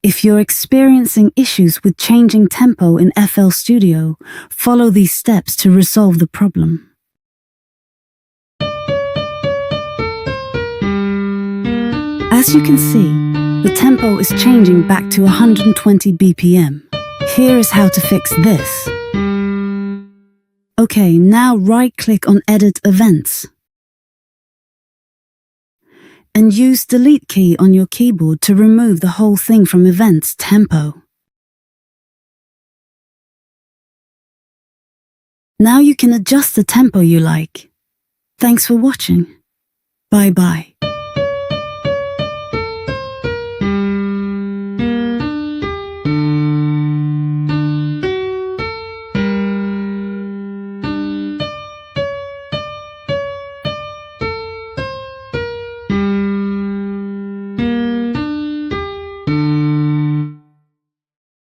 If you're experiencing issues with changing tempo in FL Studio, follow these steps to resolve the problem. As you can see, the tempo is changing back to 120 BPM. Here is how to fix this. Okay, now right-click on Edit Events and use Delete key on your keyboard to remove the whole thing from Events Tempo. Now you can adjust the tempo you like. Thanks for watching. Bye-bye.